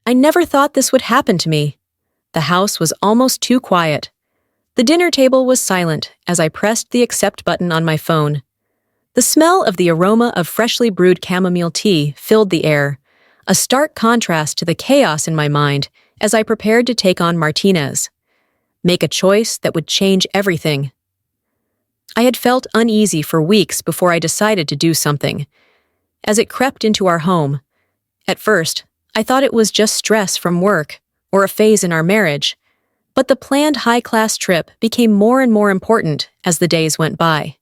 I never thought this would happen to me. The house was almost too quiet. The dinner table was silent as I pressed the accept button on my phone. The smell of the aroma of freshly brewed chamomile tea filled the air, a stark contrast to the chaos in my mind as I prepared to take on Martinez. Make a choice that would change everything. I had felt uneasy for weeks before I decided to do something. As it crept into our home, at first, I thought it was just stress from work or a phase in our marriage, but the planned high-class trip became more and more important as the days went by.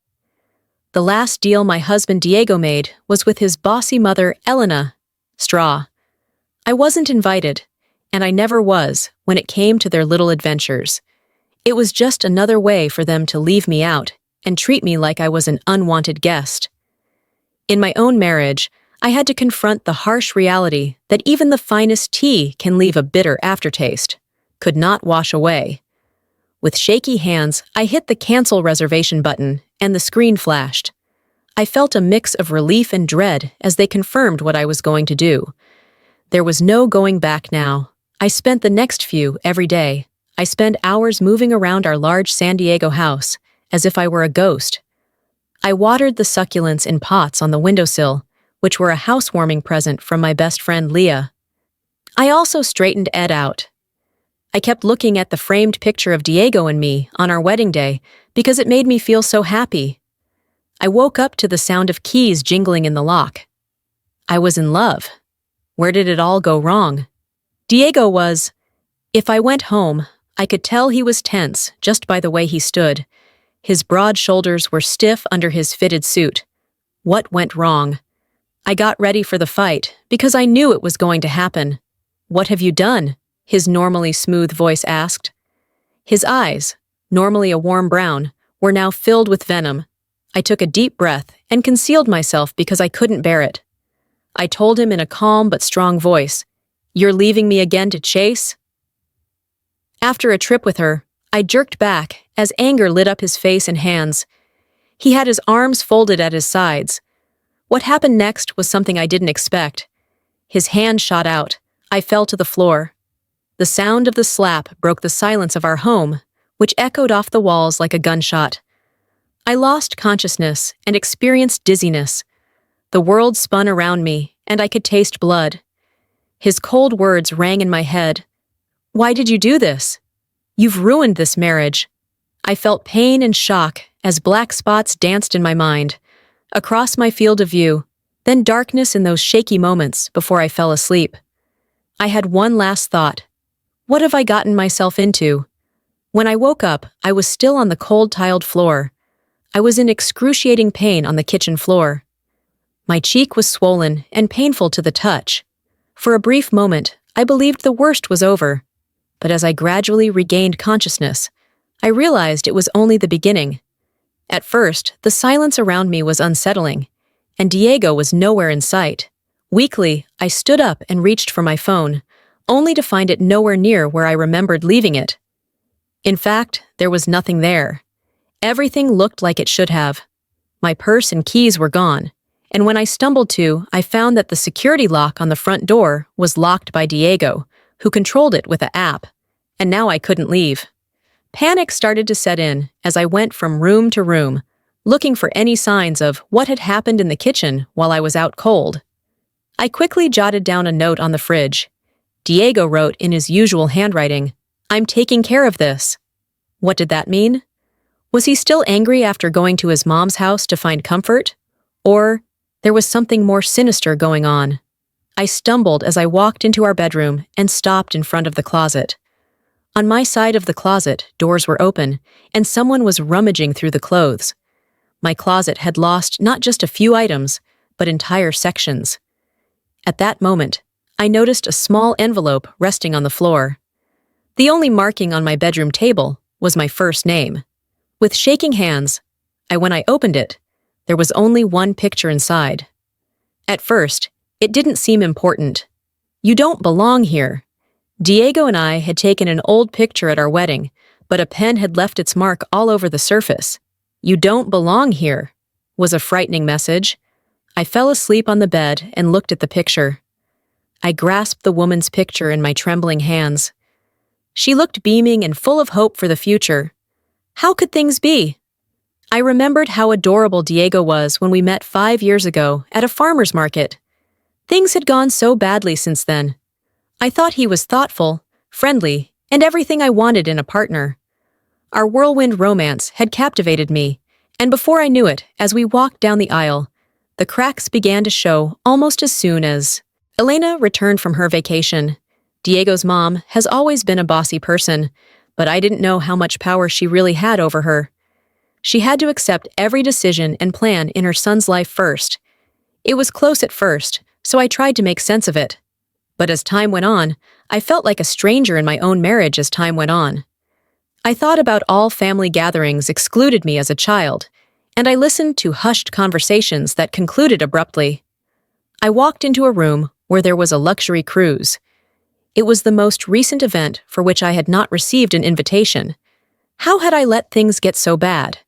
The last deal my husband Diego made was with his bossy mother, Elena. Straw. I wasn't invited, and I never was when it came to their little adventures. It was just another way for them to leave me out and treat me like I was an unwanted guest. In my own marriage, I had to confront the harsh reality that even the finest tea can leave a bitter aftertaste, could not wash away. With shaky hands, I hit the cancel reservation button, and the screen flashed. I felt a mix of relief and dread as they confirmed what I was going to do. There was no going back now. I spent the next few every day. I spent hours moving around our large San Diego house, as if I were a ghost. I watered the succulents in pots on the windowsill, which were a housewarming present from my best friend Leah. I also straightened Ed out. I kept looking at the framed picture of Diego and me on our wedding day because it made me feel so happy. I woke up to the sound of keys jingling in the lock. I was in love. Where did it all go wrong? Diego was... If I went home, I could tell he was tense just by the way he stood. His broad shoulders were stiff under his fitted suit. What went wrong? I got ready for the fight because I knew it was going to happen. "What have you done?" his normally smooth voice asked. His eyes, normally a warm brown, were now filled with venom. I took a deep breath and concealed myself because I couldn't bear it. I told him in a calm but strong voice, "You're leaving me again to chase?" After a trip with her, I jerked back as anger lit up his face and hands. He had his arms folded at his sides. What happened next was something I didn't expect. His hand shot out. I fell to the floor. The sound of the slap broke the silence of our home, which echoed off the walls like a gunshot. I lost consciousness and experienced dizziness. The world spun around me, and I could taste blood. His cold words rang in my head. "Why did you do this? You've ruined this marriage." I felt pain and shock as black spots danced in my mind, across my field of view, then darkness in those shaky moments before I fell asleep. I had one last thought. What have I gotten myself into? When I woke up, I was still on the cold tiled floor. I was in excruciating pain on the kitchen floor. My cheek was swollen and painful to the touch. For a brief moment, I believed the worst was over. But as I gradually regained consciousness, I realized it was only the beginning. At first, the silence around me was unsettling, and Diego was nowhere in sight. Weakly, I stood up and reached for my phone, only to find it nowhere near where I remembered leaving it. In fact, there was nothing there. Everything looked like it should have. My purse and keys were gone, and when I stumbled to, I found that the security lock on the front door was locked by Diego, who controlled it with an app, and now I couldn't leave. Panic started to set in as I went from room to room, looking for any signs of what had happened in the kitchen while I was out cold. I quickly jotted down a note on the fridge. Diego wrote in his usual handwriting, "I'm taking care of this." What did that mean? Was he still angry after going to his mom's house to find comfort? Or there was something more sinister going on? I stumbled as I walked into our bedroom and stopped in front of the closet. On my side of the closet, doors were open, and someone was rummaging through the clothes. My closet had lost not just a few items, but entire sections. At that moment, I noticed a small envelope resting on the floor. The only marking on my bedroom table was my first name. With shaking hands, when I opened it, there was only one picture inside. At first, it didn't seem important. "You don't belong here." Diego and I had taken an old picture at our wedding, but a pen had left its mark all over the surface. "You don't belong here," was a frightening message. I fell asleep on the bed and looked at the picture. I grasped the woman's picture in my trembling hands. She looked beaming and full of hope for the future. How could things be? I remembered how adorable Diego was when we met 5 years ago at a farmer's market. Things had gone so badly since then. I thought he was thoughtful, friendly, and everything I wanted in a partner. Our whirlwind romance had captivated me, and before I knew it, as we walked down the aisle, the cracks began to show almost as soon as Elena returned from her vacation. Diego's mom has always been a bossy person, but I didn't know how much power she really had over her. She had to accept every decision and plan in her son's life first. It was close at first, so I tried to make sense of it. But as time went on, I felt like a stranger in my own marriage as time went on. I thought about all family gatherings excluded me as a child, and I listened to hushed conversations that concluded abruptly. I walked into a room where there was a luxury cruise. It was the most recent event for which I had not received an invitation. How had I let things get so bad?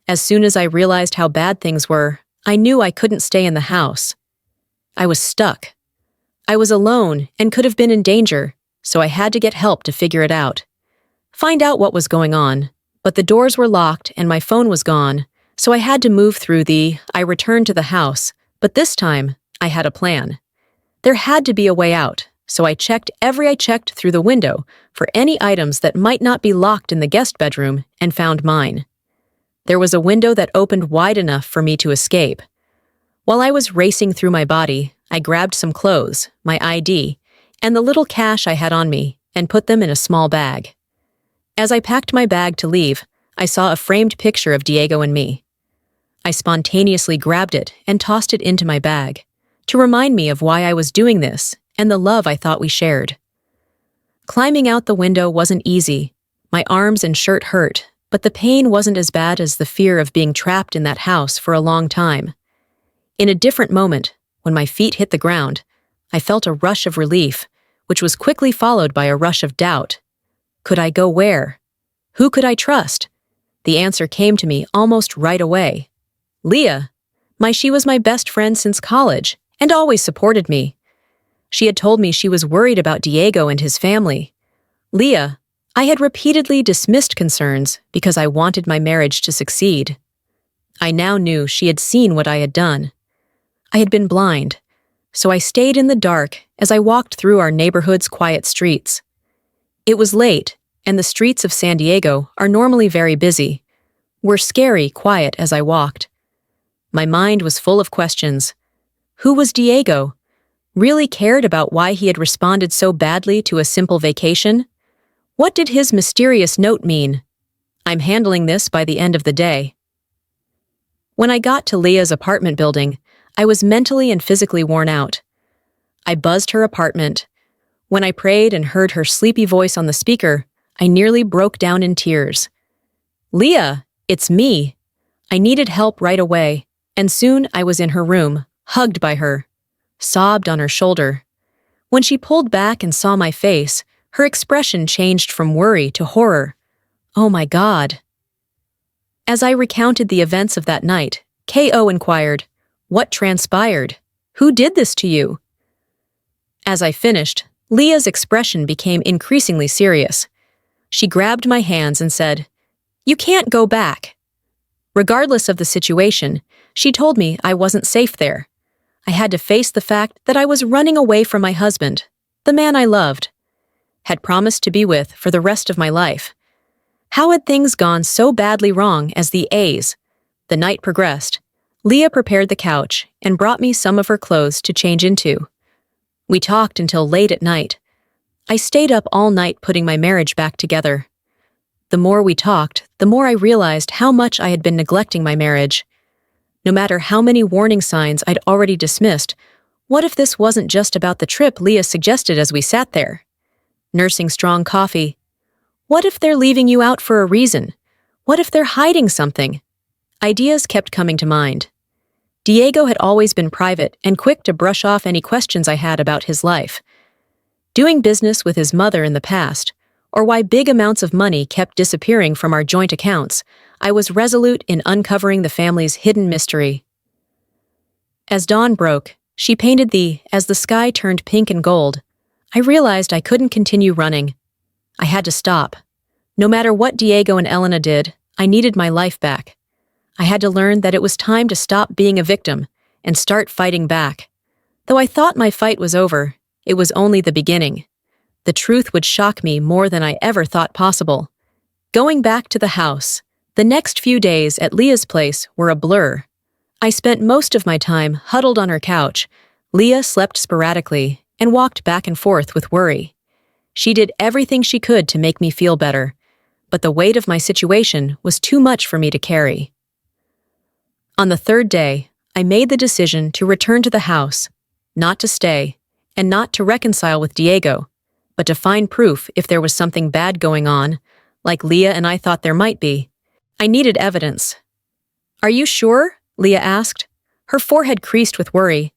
As soon as I realized how bad things were, I knew I couldn't stay in the house. I was stuck. I was alone and could have been in danger, so I had to get help to figure it out. Find out what was going on, but the doors were locked and my phone was gone, so I had to move through I returned to the house, but this time, I had a plan. There had to be a way out, so I checked through the window for any items that might not be locked in the guest bedroom and found mine. There was a window that opened wide enough for me to escape. While I was racing through my body, I grabbed some clothes, my ID, and the little cash I had on me, and put them in a small bag. As I packed my bag to leave, I saw a framed picture of Diego and me. I spontaneously grabbed it and tossed it into my bag, to remind me of why I was doing this and the love I thought we shared. Climbing out the window wasn't easy. My arms and shirt hurt, but the pain wasn't as bad as the fear of being trapped in that house for a long time. In a different moment, when my feet hit the ground, I felt a rush of relief, which was quickly followed by a rush of doubt. Could I go where? Who could I trust? The answer came to me almost right away. Leah. She was my best friend since college, and always supported me. She had told me she was worried about Diego and his family. Leah. I had repeatedly dismissed concerns because I wanted my marriage to succeed. I now knew she had seen what I had done. I had been blind, so I stayed in the dark as I walked through our neighborhood's quiet streets. It was late, and the streets of San Diego are normally very busy, were scary quiet as I walked. My mind was full of questions. Who was Diego? Really cared about why he had responded so badly to a simple vacation? What did his mysterious note mean? I'm handling this by the end of the day. When I got to Leah's apartment building, I was mentally and physically worn out. I buzzed her apartment. When I prayed and heard her sleepy voice on the speaker, I nearly broke down in tears. Leah, it's me. I needed help right away, and soon I was in her room, hugged by her, sobbed on her shoulder. When she pulled back and saw my face, her expression changed from worry to horror. Oh my God. As I recounted the events of that night, K.O. inquired, "What transpired? Who did this to you?" As I finished, Leah's expression became increasingly serious. She grabbed my hands and said, "You can't go back." Regardless of the situation, she told me I wasn't safe there. I had to face the fact that I was running away from my husband, the man I loved, had promised to be with for the rest of my life. How had things gone so badly wrong as the night progressed, Leah prepared the couch and brought me some of her clothes to change into. We talked until late at night. I stayed up all night putting my marriage back together. The more we talked, the more I realized how much I had been neglecting my marriage. No matter how many warning signs I'd already dismissed, what if this wasn't just about the trip Leah suggested as we sat there? Nursing strong coffee. What if they're leaving you out for a reason? What if they're hiding something? Ideas kept coming to mind. Diego had always been private and quick to brush off any questions I had about his life. Doing business with his mother in the past, or why big amounts of money kept disappearing from our joint accounts, I was resolute in uncovering the family's hidden mystery. As dawn broke, She painted as the sky turned pink and gold. I realized I couldn't continue running. I had to stop. No matter what Diego and Elena did, I needed my life back. I had to learn that it was time to stop being a victim and start fighting back. Though I thought my fight was over, it was only the beginning. The truth would shock me more than I ever thought possible. Going back to the house, the next few days at Leah's place were a blur. I spent most of my time huddled on her couch. Leah slept sporadically and walked back and forth with worry. She did everything she could to make me feel better, but the weight of my situation was too much for me to carry. On the third day, I made the decision to return to the house, not to stay, and not to reconcile with Diego, but to find proof if there was something bad going on, like Leah and I thought there might be. I needed evidence. "Are you sure?" Leah asked. Her forehead creased with worry.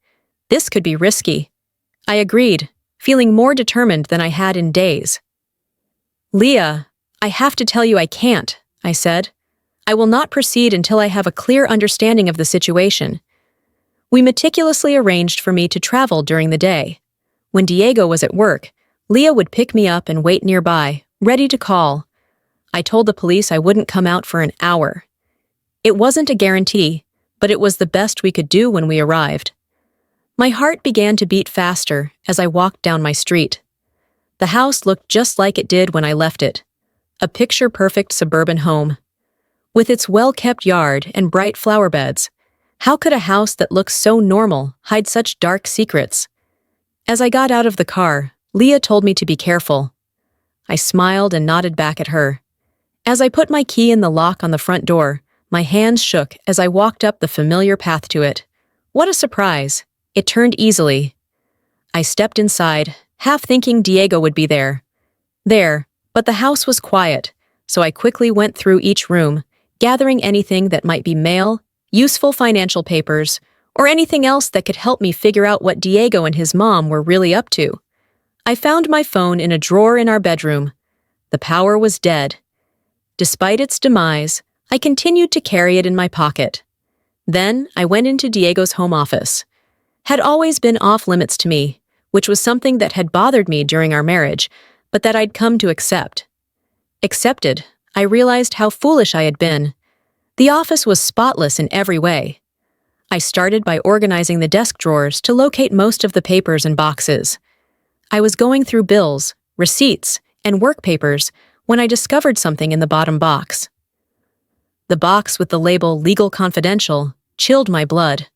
"This could be risky." I agreed, feeling more determined than I had in days. "Leah, I have to tell you I can't," I said. "I will not proceed until I have a clear understanding of the situation." We meticulously arranged for me to travel during the day. When Diego was at work, Leah would pick me up and wait nearby, ready to call. I told the police I wouldn't come out for an hour. It wasn't a guarantee, but it was the best we could do when we arrived. My heart began to beat faster as I walked down my street. The house looked just like it did when I left it. A picture-perfect suburban home. With its well-kept yard and bright flower beds, how could a house that looks so normal hide such dark secrets? As I got out of the car, Leah told me to be careful. I smiled and nodded back at her. As I put my key in the lock on the front door, my hands shook as I walked up the familiar path to it. What a surprise! It turned easily. I stepped inside, half thinking Diego would be there. But the house was quiet, so I quickly went through each room, gathering anything that might be mail, useful financial papers, or anything else that could help me figure out what Diego and his mom were really up to. I found my phone in a drawer in our bedroom. The power was dead. Despite its demise, I continued to carry it in my pocket. Then I went into Diego's home office. Had always been off-limits to me, which was something that had bothered me during our marriage, but that I'd come to accept. Accepted, I realized how foolish I had been. The office was spotless in every way. I started by organizing the desk drawers to locate most of the papers and boxes. I was going through bills, receipts, and work papers when I discovered something in the bottom box. The box with the label "Legal Confidential" chilled my blood.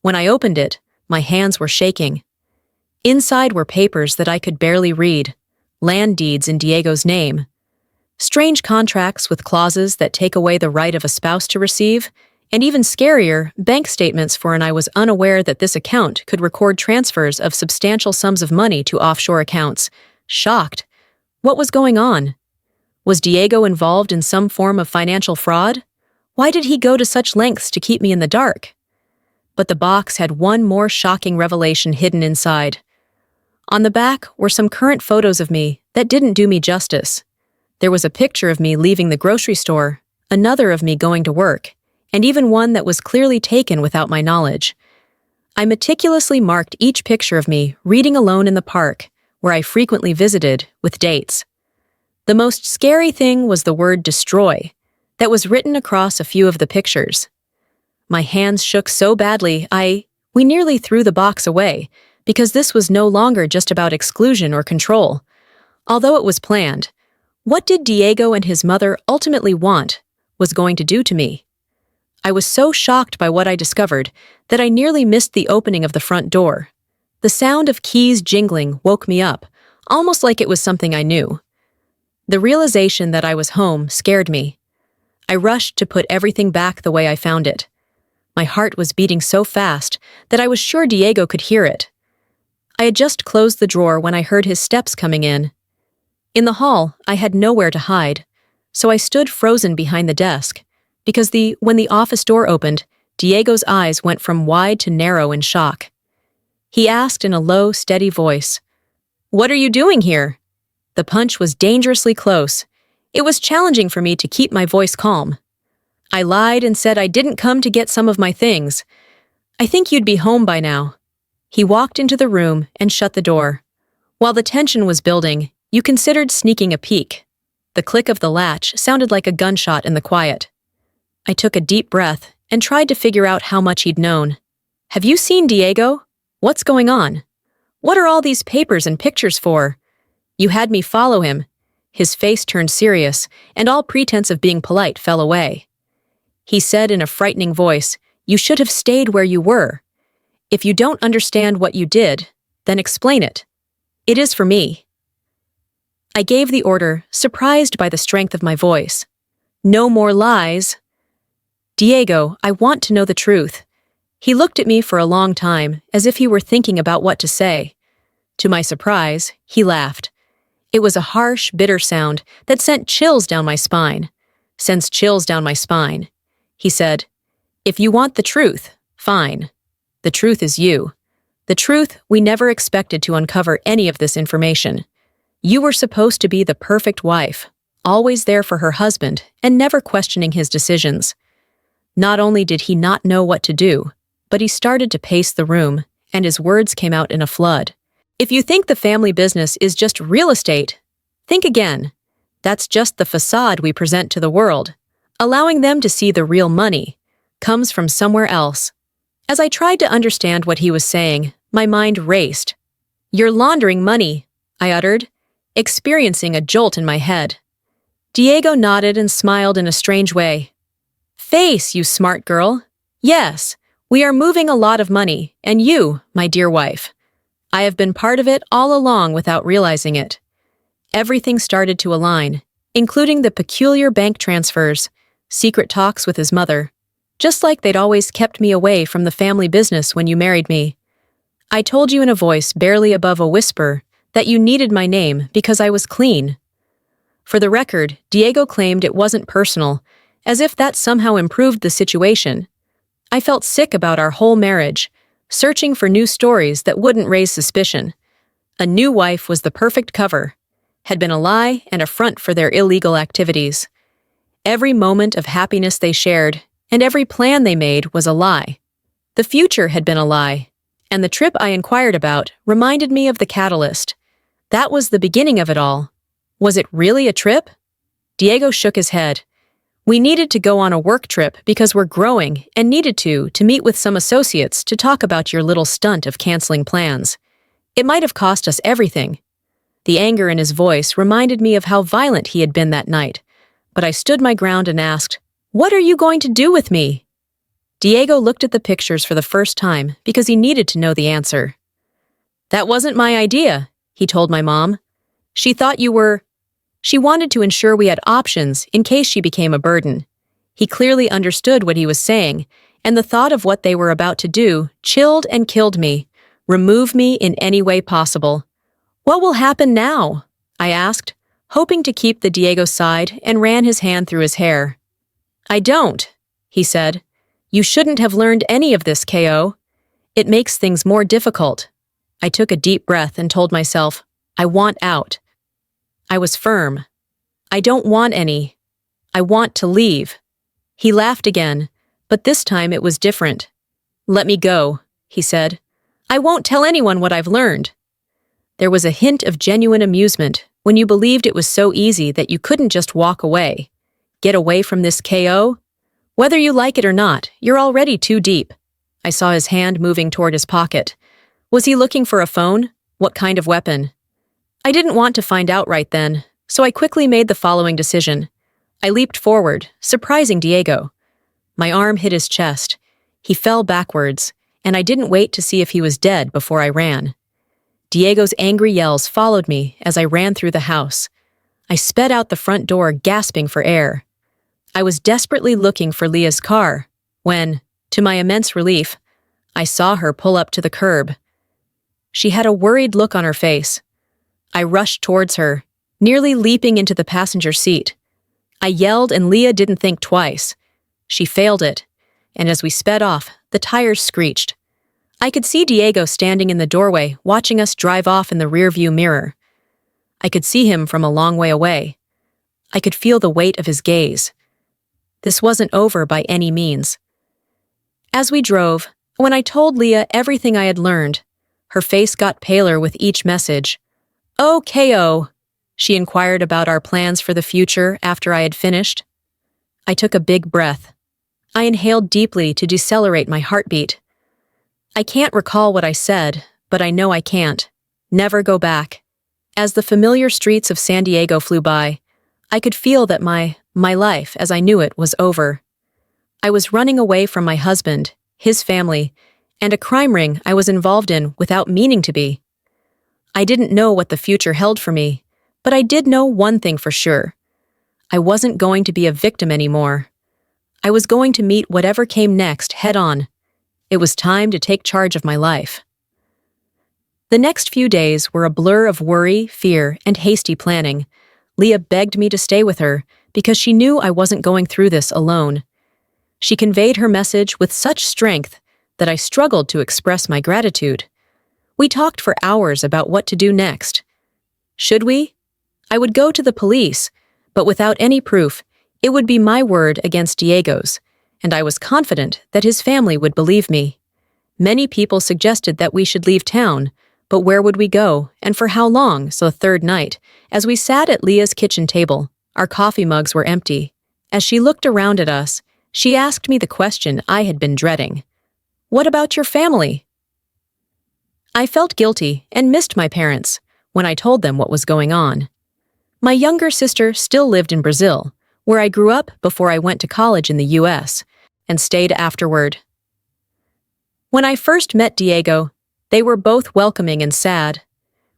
When I opened it, my hands were shaking. Inside were papers that I could barely read, land deeds in Diego's name, strange contracts with clauses that take away the right of a spouse to receive, and even scarier, bank statements for when I was unaware that this account could record transfers of substantial sums of money to offshore accounts. Shocked. What was going on? Was Diego involved in some form of financial fraud? Why did he go to such lengths to keep me in the dark? But the box had one more shocking revelation hidden inside. On the back were some current photos of me that didn't do me justice. There was a picture of me leaving the grocery store, another of me going to work, and even one that was clearly taken without my knowledge. I meticulously marked each picture of me reading alone in the park, where I frequently visited, with dates. The most scary thing was the word "destroy" that was written across a few of the pictures. My hands shook so badly we nearly threw the box away, because this was no longer just about exclusion or control. Although it was planned, what did Diego and his mother ultimately was going to do to me? I was so shocked by what I discovered that I nearly missed the opening of the front door. The sound of keys jingling woke me up, almost like it was something I knew. The realization that I was home scared me. I rushed to put everything back the way I found it. My heart was beating so fast that I was sure Diego could hear it. I had just closed the drawer when I heard his steps coming in. In the hall, I had nowhere to hide, so I stood frozen behind the desk, because when the office door opened, Diego's eyes went from wide to narrow in shock. He asked in a low, steady voice, "What are you doing here?" The punch was dangerously close. It was challenging for me to keep my voice calm. I lied and said I didn't come to get some of my things. "I think you'd be home by now." He walked into the room and shut the door. While the tension was building, you considered sneaking a peek. The click of the latch sounded like a gunshot in the quiet. I took a deep breath and tried to figure out how much he'd known. "Have you seen Diego? What's going on? What are all these papers and pictures for? You had me follow him." His face turned serious, and all pretense of being polite fell away. He said in a frightening voice, "You should have stayed where you were. If you don't understand what you did, then explain it. It is for me." I gave the order, surprised by the strength of my voice. "No more lies." "Diego, I want to know the truth." He looked at me for a long time, as if he were thinking about what to say. To my surprise, he laughed. It was a harsh, bitter sound that sent chills down my spine. "Sends chills down my spine." He said, "If you want the truth, fine. The truth is you. The truth we never expected to uncover any of this information. You were supposed to be the perfect wife, always there for her husband and never questioning his decisions." Not only did he not know what to do, but he started to pace the room, and his words came out in a flood. "If you think the family business is just real estate, think again. That's just the facade we present to the world. Allowing them to see the real money comes from somewhere else." As I tried to understand what he was saying, my mind raced. "You're laundering money," I uttered, experiencing a jolt in my head. Diego nodded and smiled in a strange way. "Face, you smart girl. Yes, we are moving a lot of money, and you, my dear wife. I have been part of it all along without realizing it." Everything started to align, including the peculiar bank transfers, secret talks with his mother, just like they'd always kept me away from the family business when you married me. "I told you in a voice barely above a whisper that you needed my name because I was clean." For the record, Diego claimed it wasn't personal, as if that somehow improved the situation. I felt sick about our whole marriage, searching for new stories that wouldn't raise suspicion. A new wife was the perfect cover, had been a lie and a front for their illegal activities. Every moment of happiness they shared, and every plan they made was a lie. The future had been a lie, and the trip I inquired about reminded me of the catalyst. That was the beginning of it all. Was it really a trip? Diego shook his head. "We needed to go on a work trip because we're growing and needed to meet with some associates to talk about your little stunt of canceling plans. It might have cost us everything." The anger in his voice reminded me of how violent he had been that night, but I stood my ground and asked, "What are you going to do with me?" Diego looked at the pictures for the first time because he needed to know the answer. "That wasn't my idea," he told my mom. "She thought you were..." She wanted to ensure we had options in case she became a burden. He clearly understood what he was saying, and the thought of what they were about to do chilled and killed me, remove me in any way possible. "What will happen now?" I asked, hoping to keep the Diego side, and ran his hand through his hair. "I don't," he said. "You shouldn't have learned any of this, Ko. It makes things more difficult." I took a deep breath and told myself, "I want out." I was firm. "I don't want any. I want to leave." He laughed again, but this time it was different. "Let me go," he said. "I won't tell anyone what I've learned." There was a hint of genuine amusement when you believed it was so easy that you couldn't just walk away. Get away from this, Ko? Whether you like it or not, you're already too deep. I saw his hand moving toward his pocket. Was he looking for a phone? What kind of weapon? I didn't want to find out right then, so I quickly made the following decision. I leaped forward, surprising Diego. My arm hit his chest. He fell backwards, and I didn't wait to see if he was dead before I ran. Diego's angry yells followed me as I ran through the house. I sped out the front door, gasping for air. I was desperately looking for Leah's car when, to my immense relief, I saw her pull up to the curb. She had a worried look on her face. I rushed towards her, nearly leaping into the passenger seat. I yelled and Leah didn't think twice. She failed it, and as we sped off, the tires screeched. I could see Diego standing in the doorway, watching us drive off in the rearview mirror. I could see him from a long way away. I could feel the weight of his gaze. This wasn't over by any means. As we drove, when I told Leah everything I had learned, Her face got paler with each message. "Oh, KO," she inquired about our plans for the future after I had finished. I took a big breath. I inhaled deeply to decelerate my heartbeat. I can't recall what I said, but I know I can't. Never go back. As the familiar streets of San Diego flew by, I could feel that my life as I knew it was over. I was running away from my husband, his family, and a crime ring I was involved in without meaning to be. I didn't know what the future held for me, but I did know one thing for sure. I wasn't going to be a victim anymore. I was going to meet whatever came next head-on. It was time to take charge of my life. The next few days were a blur of worry, fear, and hasty planning. Leah begged me to stay with her because she knew I wasn't going through this alone. She conveyed her message with such strength that I struggled to express my gratitude. We talked for hours about what to do next. Should we? I would go to the police, but without any proof, it would be my word against Diego's, and I was confident that his family would believe me. Many people suggested that we should leave town, but where would we go, and for how long? So the third night, as we sat at Leah's kitchen table, our coffee mugs were empty. As she looked around at us, she asked me the question I had been dreading. "What about your family?" I felt guilty and missed my parents when I told them what was going on. My younger sister still lived in Brazil, where I grew up before I went to college in the US, and stayed afterward. When I first met Diego, they were both welcoming and sad.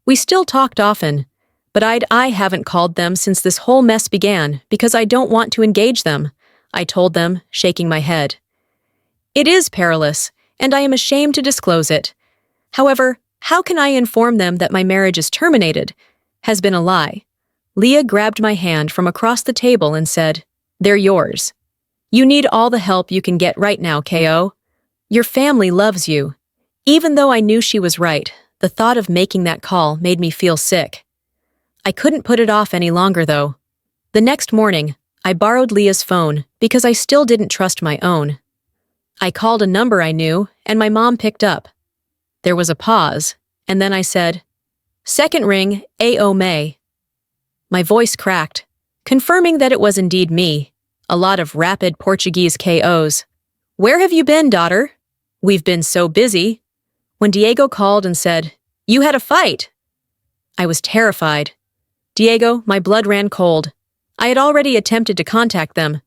We still talked often, but I haven't called them since this whole mess began because I don't want to engage them, I told them, shaking my head. It is perilous, and I am ashamed to disclose it. However, how can I inform them that my marriage is terminated? Has been a lie. Leah grabbed my hand from across the table and said, "They're yours. You need all the help you can get right now, KO. Your family loves you." Even though I knew she was right, the thought of making that call made me feel sick. I couldn't put it off any longer, though. The next morning, I borrowed Leah's phone because I still didn't trust my own. I called a number I knew, and my mom picked up. There was a pause, and then I said, "Second ring, A.O. May." My voice cracked, confirming that it was indeed me. A lot of rapid Portuguese KOs. "Where have you been, daughter?" "We've been so busy." When Diego called and said, "You had a fight," I was terrified. Diego, my blood ran cold. I had already attempted to contact them.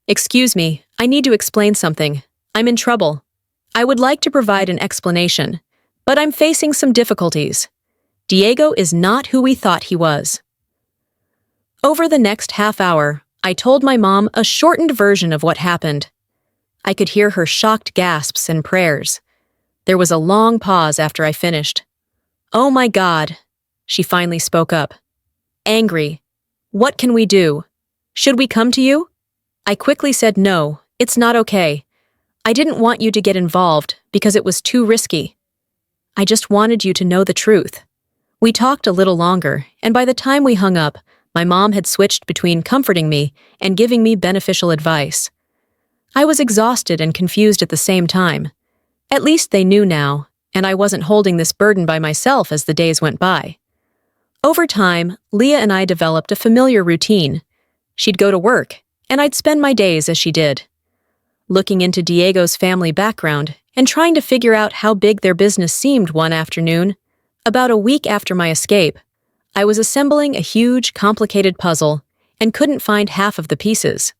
"Excuse me, I need to explain something. I'm in trouble. I would like to provide an explanation, but I'm facing some difficulties. Diego is not who we thought he was." Over the next half hour, I told my mom a shortened version of what happened. I could hear her shocked gasps and prayers. There was a long pause after I finished. "Oh my God," she finally spoke up. Angry. "What can we do? Should we come to you?" I quickly said no, it's not okay. I didn't want you to get involved because it was too risky. I just wanted you to know the truth. We talked a little longer, and by the time we hung up, my mom had switched between comforting me and giving me beneficial advice. I was exhausted and confused at the same time. At least they knew now, and I wasn't holding this burden by myself as the days went by. Over time, Leah and I developed a familiar routine. She'd go to work, and I'd spend my days as she did. Looking into Diego's family background and trying to figure out how big their business seemed one afternoon, about a week after my escape, I was assembling a huge, complicated puzzle and couldn't find half of the pieces.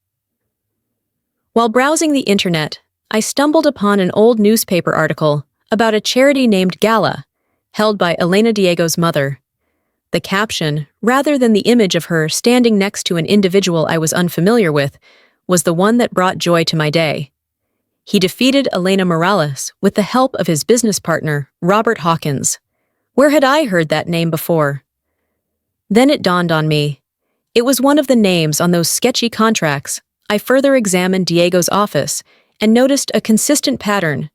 While browsing the internet, I stumbled upon an old newspaper article about a charity named Gala, held by Elena Diego's mother. The caption, rather than the image of her standing next to an individual I was unfamiliar with, was the one that brought joy to my day. He defeated Elena Morales with the help of his business partner, Robert Hawkins. Where had I heard that name before? Then it dawned on me. It was one of the names on those sketchy contracts. I further examined Diego's office and noticed a consistent pattern.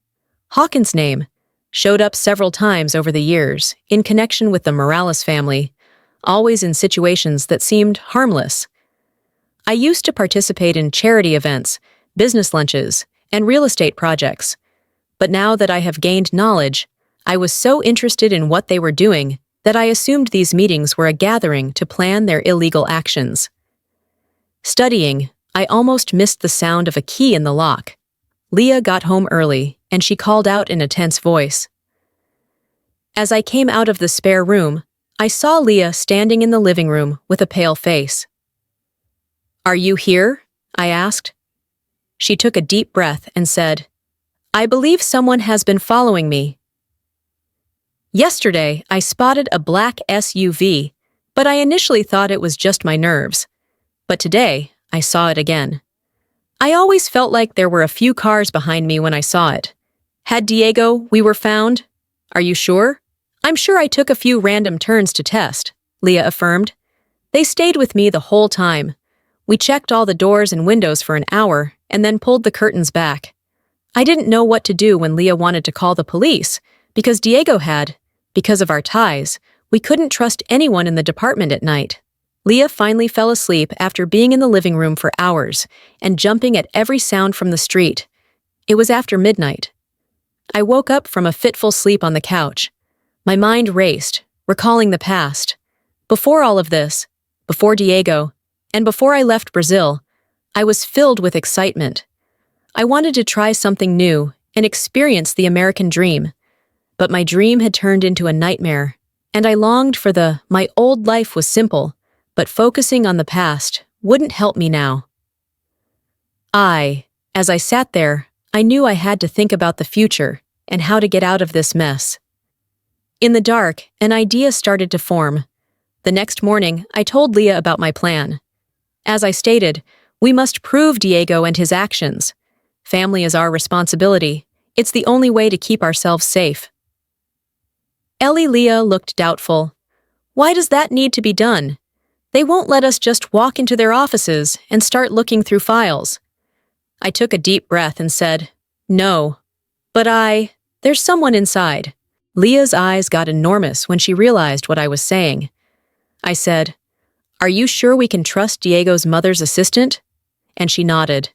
Hawkins' name showed up several times over the years in connection with the Morales family, always in situations that seemed harmless. I used to participate in charity events, business lunches, and real estate projects, but now that I have gained knowledge, I was so interested in what they were doing that I assumed these meetings were a gathering to plan their illegal actions. Studying, I almost missed the sound of a key in the lock. Leah got home early, and she called out in a tense voice. As I came out of the spare room, I saw Leah standing in the living room with a pale face. "Are you here?" I asked. She took a deep breath and said, "I believe someone has been following me." Yesterday, I spotted a black SUV, but I initially thought it was just my nerves. But today, I saw it again. I always felt like there were a few cars behind me when I saw it. Had Diego, we were found? Are you sure? I'm sure I took a few random turns to test, Leah affirmed. They stayed with me the whole time. We checked all the doors and windows for an hour and then pulled the curtains back. I didn't know what to do when Leah wanted to call the police, because Diego had, because of our ties, we couldn't trust anyone in the department at night. Leah finally fell asleep after being in the living room for hours and jumping at every sound from the street. It was after midnight. I woke up from a fitful sleep on the couch. My mind raced, recalling the past. Before all of this, before Diego, and before I left Brazil, I was filled with excitement. I wanted to try something new and experience the American dream. But my dream had turned into a nightmare, and I longed for my old life was simple, but focusing on the past wouldn't help me now. As I sat there, I knew I had to think about the future and how to get out of this mess. In the dark, an idea started to form. The next morning, I told Leah about my plan. As I stated, we must prove Diego and his actions. Family is our responsibility. It's the only way to keep ourselves safe. Leah looked doubtful. Why does that need to be done? They won't let us just walk into their offices and start looking through files. I took a deep breath and said, "No. But there's someone inside." Leah's eyes got enormous when she realized what I was saying. I said, "Are you sure we can trust Diego's mother's assistant?" And she nodded.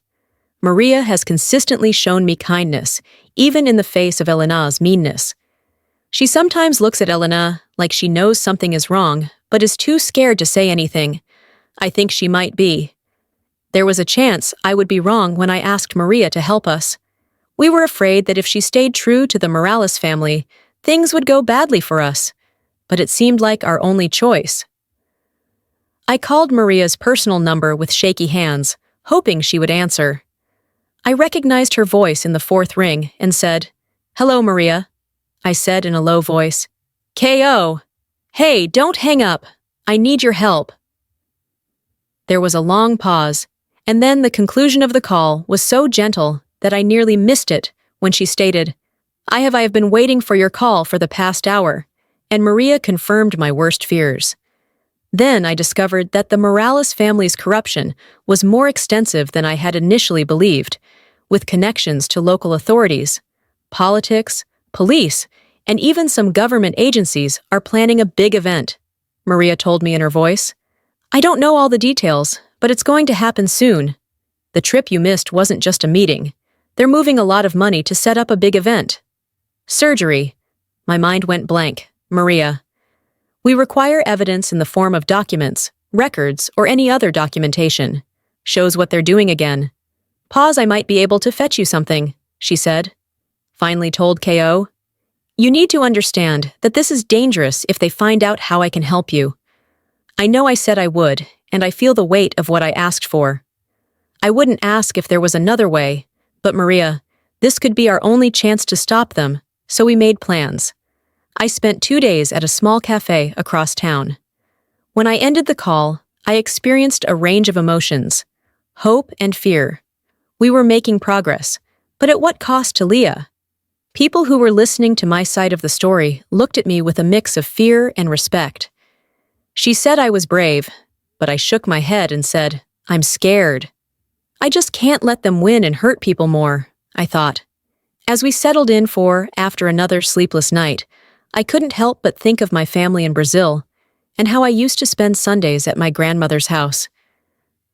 Maria has consistently shown me kindness, even in the face of Elena's meanness. She sometimes looks at Elena like she knows something is wrong, but is too scared to say anything. I think she might be. There was a chance I would be wrong when I asked Maria to help us. We were afraid that if she stayed true to the Morales family, things would go badly for us. But it seemed like our only choice. I called Maria's personal number with shaky hands, hoping she would answer. I recognized her voice in the fourth ring and said, "Hello, Maria," I said in a low voice. "K.O. Hey, don't hang up. I need your help." There was a long pause, and then the conclusion of the call was so gentle that I nearly missed it when she stated, I have been waiting for your call for the past hour," and Maria confirmed my worst fears. Then I discovered that the Morales family's corruption was more extensive than I had initially believed, with connections to local authorities. Politics, police, and even some government agencies are planning a big event, Maria told me in her voice. "I don't know all the details, but it's going to happen soon. The trip you missed wasn't just a meeting. They're moving a lot of money to set up a big event." Surgery. My mind went blank. Maria. "We require evidence in the form of documents, records, or any other documentation. Shows what they're doing again. Pause, I might be able to fetch you something," she said. Finally told K.O. "You need to understand that this is dangerous if they find out how I can help you. I know I said I would, and I feel the weight of what I asked for. I wouldn't ask if there was another way, but Maria, this could be our only chance to stop them, so we made plans. I spent 2 days at a small cafe across town. When I ended the call, I experienced a range of emotions, hope and fear. We were making progress, but at what cost to Leah? People who were listening to my side of the story looked at me with a mix of fear and respect. She said I was brave, but I shook my head and said, "I'm scared. I just can't let them win and hurt people more," I thought. As we settled in after another sleepless night, I couldn't help but think of my family in Brazil and how I used to spend Sundays at my grandmother's house.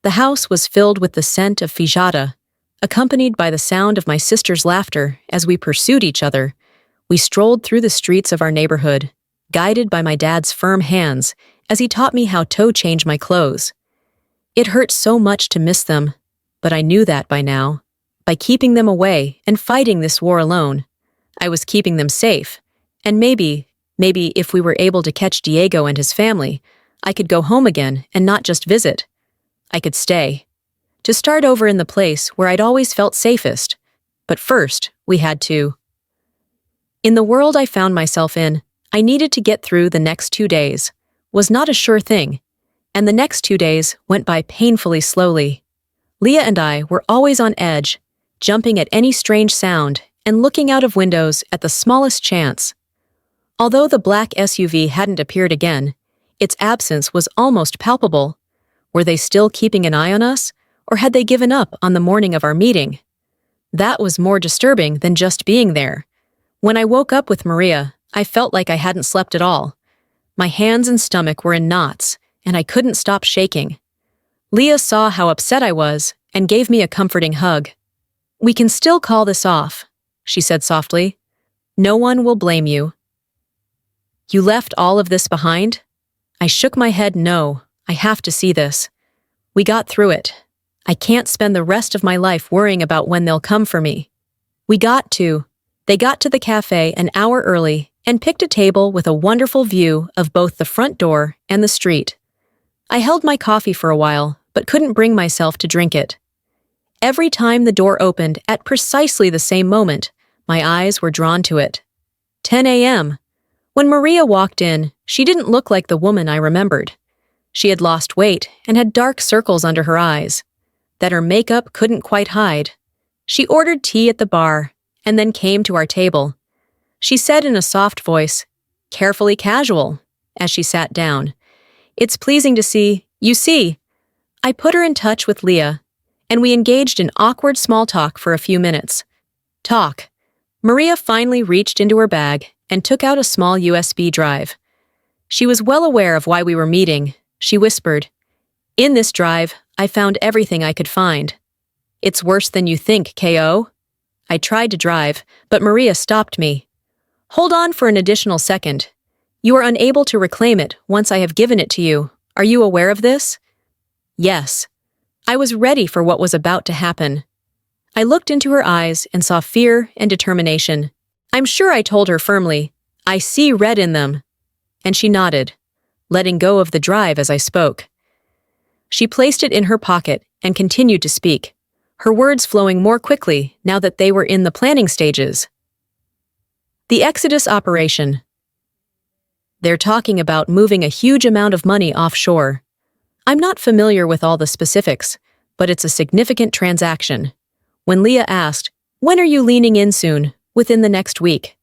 The house was filled with the scent of feijoada, accompanied by the sound of my sister's laughter as we pursued each other. We strolled through the streets of our neighborhood, guided by my dad's firm hands as he taught me how to change my clothes. It hurt so much to miss them, but I knew that by now. By keeping them away and fighting this war alone, I was keeping them safe, and maybe if we were able to catch Diego and his family, I could go home again and not just visit. I could stay. To start over in the place where I'd always felt safest. But first, we had to. In the world I found myself in, I needed to get through the next 2 days. Was not a sure thing, and the next 2 days went by painfully slowly. Leah and I were always on edge, jumping at any strange sound and looking out of windows at the smallest chance. Although the black SUV hadn't appeared again, its absence was almost palpable. Were they still keeping an eye on us, or had they given up on the morning of our meeting? That was more disturbing than just being there. When I woke up with Maria, I felt like I hadn't slept at all. My hands and stomach were in knots, and I couldn't stop shaking. Leah saw how upset I was and gave me a comforting hug. "We can still call this off," she said softly. "No one will blame you." "You left all of this behind?" I shook my head no. I have to see this. We got through it. I can't spend the rest of my life worrying about when they'll come for me. They got to the cafe an hour early and picked a table with a wonderful view of both the front door and the street. I held my coffee for a while, but couldn't bring myself to drink it. Every time the door opened at precisely the same moment, my eyes were drawn to it. 10 a.m. When Maria walked in, she didn't look like the woman I remembered. She had lost weight and had dark circles under her eyes that her makeup couldn't quite hide. She ordered tea at the bar and then came to our table. She said in a soft voice, carefully casual, as she sat down, "It's pleasing to see, you see." I put her in touch with Leah, and we engaged in awkward small talk for a few minutes. Maria finally reached into her bag and took out a small USB drive. She was well aware of why we were meeting. She whispered, "In this drive, I found everything I could find." "It's worse than you think, K.O." I tried to drive, but Maria stopped me. "Hold on for an additional second. You are unable to reclaim it once I have given it to you. Are you aware of this?" Yes. I was ready for what was about to happen. I looked into her eyes and saw fear and determination. I'm sure I told her firmly, "I see red in them." And she nodded, letting go of the drive as I spoke. She placed it in her pocket and continued to speak, her words flowing more quickly now that they were in the planning stages. The Exodus operation. They're talking about moving a huge amount of money offshore. I'm not familiar with all the specifics, but it's a significant transaction. When Leah asked, "When are you leaning in soon?" "Within the next week."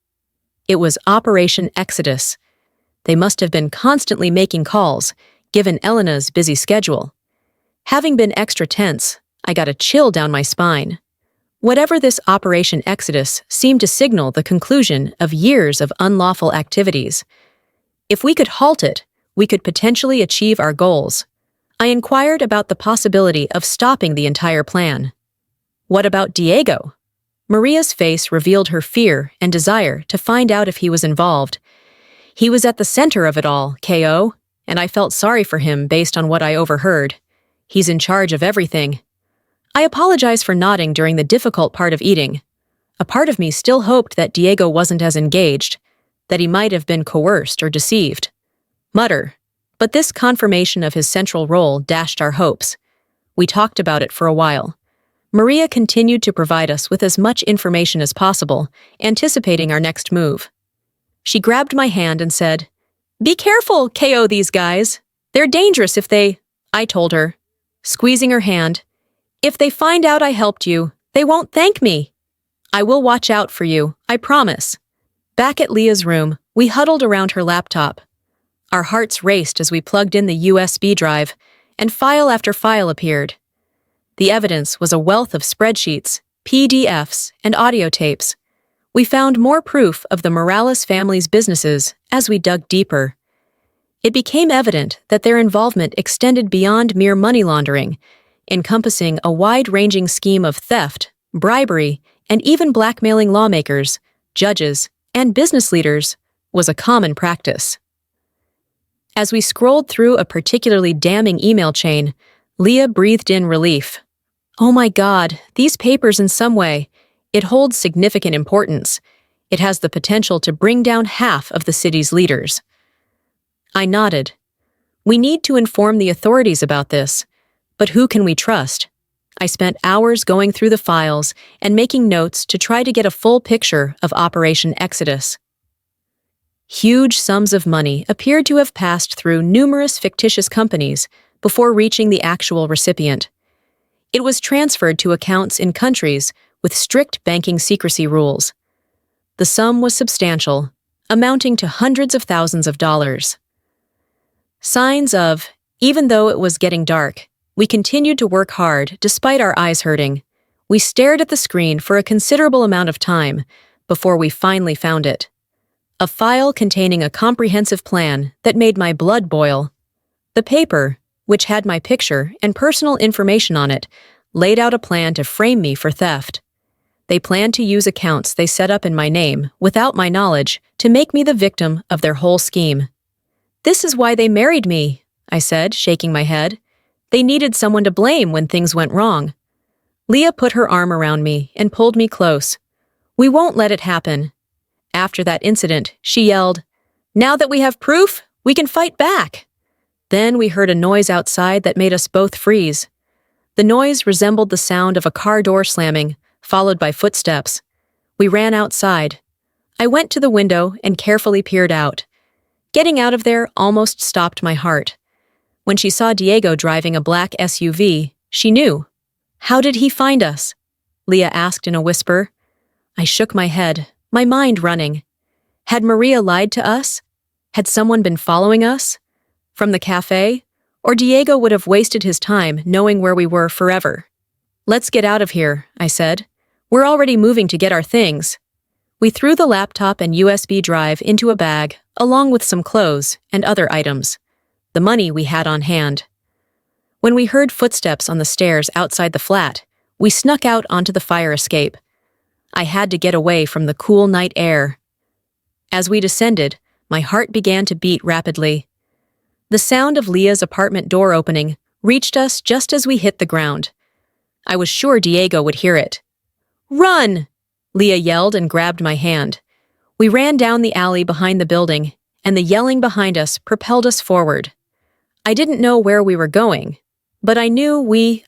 It was Operation Exodus. They must have been constantly making calls, given Elena's busy schedule. Having been extra tense, I got a chill down my spine. Whatever this Operation Exodus seemed to signal the conclusion of years of unlawful activities. If we could halt it, we could potentially achieve our goals. I inquired about the possibility of stopping the entire plan. What about Diego? Maria's face revealed her fear and desire to find out if he was involved. He was at the center of it all, K.O., and I felt sorry for him based on what I overheard. He's in charge of everything. I apologize for nodding during the difficult part of eating. A part of me still hoped that Diego wasn't as engaged, that he might have been coerced or deceived. But this confirmation of his central role dashed our hopes. We talked about it for a while. Maria continued to provide us with as much information as possible, anticipating our next move. She grabbed my hand and said, "Be careful, K.O. these guys. They're dangerous if they—" I told her, squeezing her hand, "If they find out I helped you, they won't thank me." "I will watch out for you, I promise." Back at Leah's room, we huddled around her laptop. Our hearts raced as we plugged in the USB drive, and file after file appeared. The evidence was a wealth of spreadsheets, PDFs, and audio tapes. We found more proof of the Morales family's businesses as we dug deeper. It became evident that their involvement extended beyond mere money laundering, encompassing a wide-ranging scheme of theft, bribery, and even blackmailing lawmakers, judges, and business leaders was a common practice. As we scrolled through a particularly damning email chain, Leah breathed in relief. Oh my God, these papers in some way, it holds significant importance. It has the potential to bring down half of the city's leaders. I nodded. We need to inform the authorities about this. But who can we trust? I spent hours going through the files and making notes to try to get a full picture of Operation Exodus. Huge sums of money appeared to have passed through numerous fictitious companies before reaching the actual recipient. It was transferred to accounts in countries with strict banking secrecy rules. The sum was substantial, amounting to hundreds of thousands of dollars. Signs of, even though it was getting dark, we continued to work hard despite our eyes hurting. We stared at the screen for a considerable amount of time before we finally found it. A file containing a comprehensive plan that made my blood boil. The paper, which had my picture and personal information on it, laid out a plan to frame me for theft. They planned to use accounts they set up in my name, without my knowledge, to make me the victim of their whole scheme. This is why they married me, I said, shaking my head. They needed someone to blame when things went wrong. Leah put her arm around me and pulled me close. We won't let it happen. After that incident, she yelled, "Now that we have proof, we can fight back." Then we heard a noise outside that made us both freeze. The noise resembled the sound of a car door slamming, followed by footsteps. We ran outside. I went to the window and carefully peered out. Getting out of there almost stopped my heart. When she saw Diego driving a black SUV, she knew. "How did he find us?" Leah asked in a whisper. I shook my head, my mind running. Had Maria lied to us? Had someone been following us? From the cafe? Or Diego would have wasted his time knowing where we were forever. "Let's get out of here," I said. "We're already moving to get our things." We threw the laptop and USB drive into a bag, along with some clothes and other items. The money we had on hand. When we heard footsteps on the stairs outside the flat, we snuck out onto the fire escape. I had to get away from the cool night air. As we descended, my heart began to beat rapidly. The sound of Leah's apartment door opening reached us just as we hit the ground. I was sure Diego would hear it. "Run!" Leah yelled and grabbed my hand. We ran down the alley behind the building, and the yelling behind us propelled us forward. I didn't know where we were going, but I knew